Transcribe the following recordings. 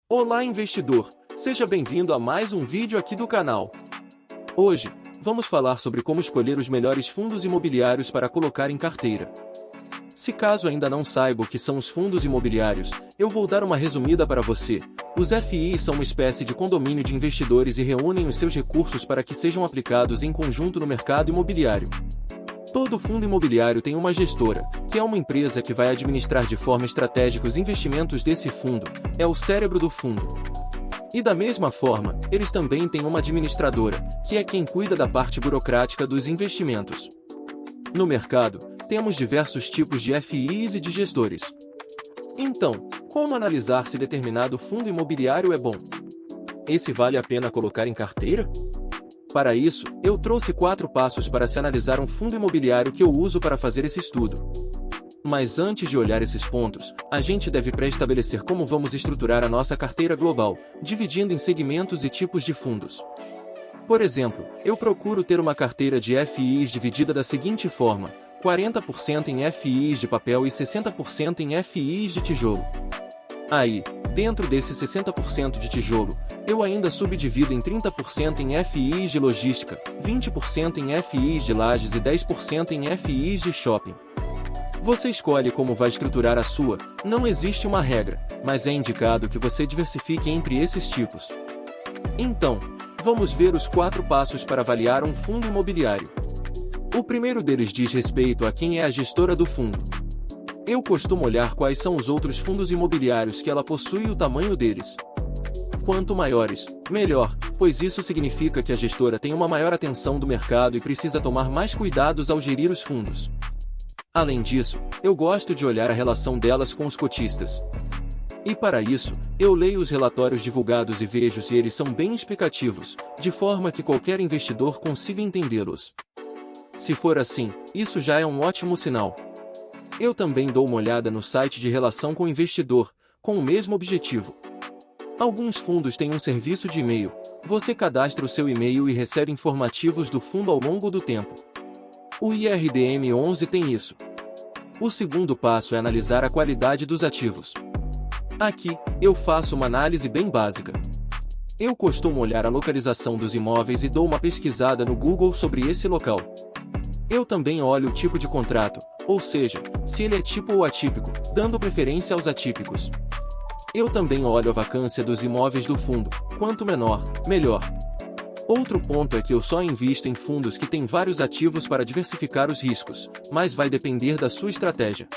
Olá, investidor! Seja bem-vindo a mais um vídeo aqui do canal. Hoje, vamos falar sobre como escolher os melhores fundos imobiliários para colocar em carteira. Se caso ainda não saiba o que são os fundos imobiliários, eu vou dar uma resumida para você. Os FIIs são uma espécie de condomínio de investidores e reúnem os seus recursos para que sejam aplicados em conjunto no mercado imobiliário. Todo fundo imobiliário tem uma gestora, que é uma empresa que vai administrar de forma estratégica os investimentos desse fundo, é o cérebro do fundo. E da mesma forma, eles também têm uma administradora, que é quem cuida da parte burocrática dos investimentos. No mercado, temos diversos tipos de FIIs e de gestores. Então, como analisar se determinado fundo imobiliário é bom? Esse vale a pena colocar em carteira? Para isso, eu trouxe 4 passos para se analisar um fundo imobiliário que eu uso para fazer esse estudo. Mas antes de olhar esses pontos, a gente deve pré-estabelecer como vamos estruturar a nossa carteira global, dividindo em segmentos e tipos de fundos. Por exemplo, eu procuro ter uma carteira de FIIs dividida da seguinte forma: 40% em FIIs de papel e 60% em FIIs de tijolo. Aí, dentro desse 60% de tijolo, eu ainda subdivido em 30% em FIIs de logística, 20% em FIIs de lajes e 10% em FIIs de shopping. Você escolhe como vai estruturar a sua, não existe uma regra, mas é indicado que você diversifique entre esses tipos. Então, vamos ver os 4 passos para avaliar um fundo imobiliário. O primeiro deles diz respeito a quem é a gestora do fundo. Eu costumo olhar quais são os outros fundos imobiliários que ela possui e o tamanho deles. Quanto maiores, melhor, pois isso significa que a gestora tem uma maior atenção do mercado e precisa tomar mais cuidados ao gerir os fundos. Além disso, eu gosto de olhar a relação delas com os cotistas. E para isso, eu leio os relatórios divulgados e vejo se eles são bem explicativos, de forma que qualquer investidor consiga entendê-los. Se for assim, isso já é um ótimo sinal. Eu também dou uma olhada no site de relação com o investidor, com o mesmo objetivo. Alguns fundos têm um serviço de e-mail. Você cadastra o seu e-mail e recebe informativos do fundo ao longo do tempo. O IRDM 11 tem isso. O segundo passo é analisar a qualidade dos ativos. Aqui, eu faço uma análise bem básica. Eu costumo olhar a localização dos imóveis e dou uma pesquisada no Google sobre esse local. Eu também olho o tipo de contrato, ou seja, se ele é tipo ou atípico, dando preferência aos atípicos. Eu também olho a vacância dos imóveis do fundo, quanto menor, melhor. Outro ponto é que eu só invisto em fundos que têm vários ativos para diversificar os riscos, mas vai depender da sua estratégia.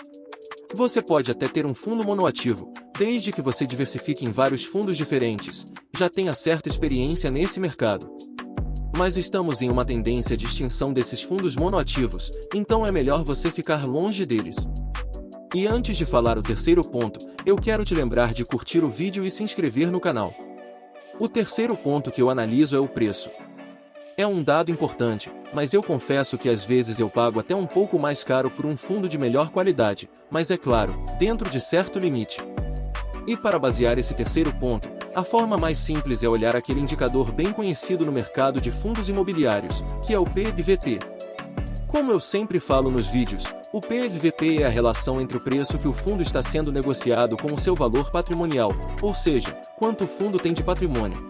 Você pode até ter um fundo monoativo, desde que você diversifique em vários fundos diferentes, já tenha certa experiência nesse mercado. Mas estamos em uma tendência de extinção desses fundos monoativos, então é melhor você ficar longe deles. E antes de falar o terceiro ponto, eu quero te lembrar de curtir o vídeo e se inscrever no canal. O terceiro ponto que eu analiso é o preço. É um dado importante, mas eu confesso que às vezes eu pago até um pouco mais caro por um fundo de melhor qualidade, mas é claro, dentro de certo limite. E para basear esse terceiro ponto, a forma mais simples é olhar aquele indicador bem conhecido no mercado de fundos imobiliários, que é o PEV/VP. Como eu sempre falo nos vídeos, o PEV/VP é a relação entre o preço que o fundo está sendo negociado com o seu valor patrimonial, ou seja, quanto o fundo tem de patrimônio.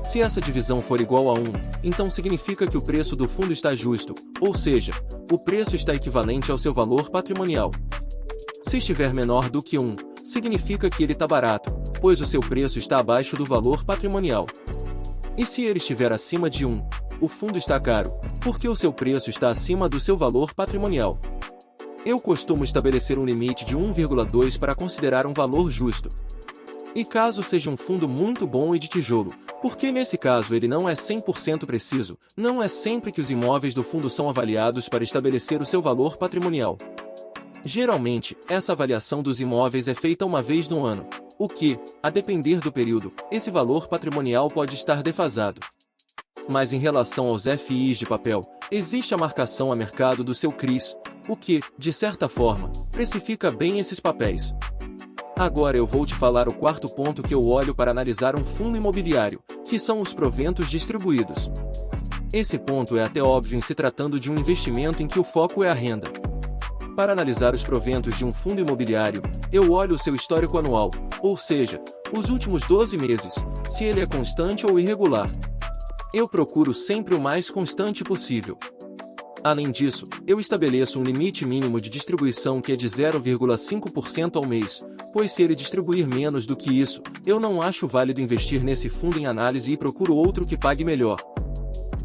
Se essa divisão for igual a 1, então significa que o preço do fundo está justo, ou seja, o preço está equivalente ao seu valor patrimonial. Se estiver menor do que 1, significa que ele está barato, pois o seu preço está abaixo do valor patrimonial. E se ele estiver acima de 1, o fundo está caro, porque o seu preço está acima do seu valor patrimonial. Eu costumo estabelecer um limite de 1,2 para considerar um valor justo. E caso seja um fundo muito bom e de tijolo, porque nesse caso ele não é 100% preciso, não é sempre que os imóveis do fundo são avaliados para estabelecer o seu valor patrimonial. Geralmente, essa avaliação dos imóveis é feita uma vez no ano, o que, a depender do período, esse valor patrimonial pode estar defasado. Mas em relação aos FIIs de papel, existe a marcação a mercado do seu CRIs, o que, de certa forma, precifica bem esses papéis. Agora eu vou te falar o quarto ponto que eu olho para analisar um fundo imobiliário, que são os proventos distribuídos. Esse ponto é até óbvio em se tratando de um investimento em que o foco é a renda. Para analisar os proventos de um fundo imobiliário, eu olho o seu histórico anual, ou seja, os últimos 12 meses, se ele é constante ou irregular. Eu procuro sempre o mais constante possível. Além disso, eu estabeleço um limite mínimo de distribuição que é de 0,5% ao mês, pois se ele distribuir menos do que isso, eu não acho válido investir nesse fundo em análise e procuro outro que pague melhor.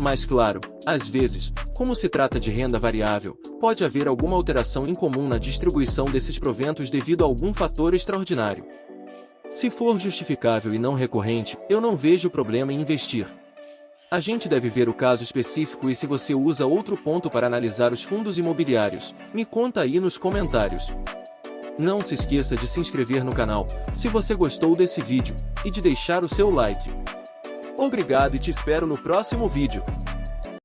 Mas claro, às vezes, como se trata de renda variável, pode haver alguma alteração incomum na distribuição desses proventos devido a algum fator extraordinário. Se for justificável e não recorrente, eu não vejo problema em investir. A gente deve ver o caso específico e se você usa outro ponto para analisar os fundos imobiliários, me conta aí nos comentários. Não se esqueça de se inscrever no canal, se você gostou desse vídeo, e de deixar o seu like. Obrigado e te espero no próximo vídeo.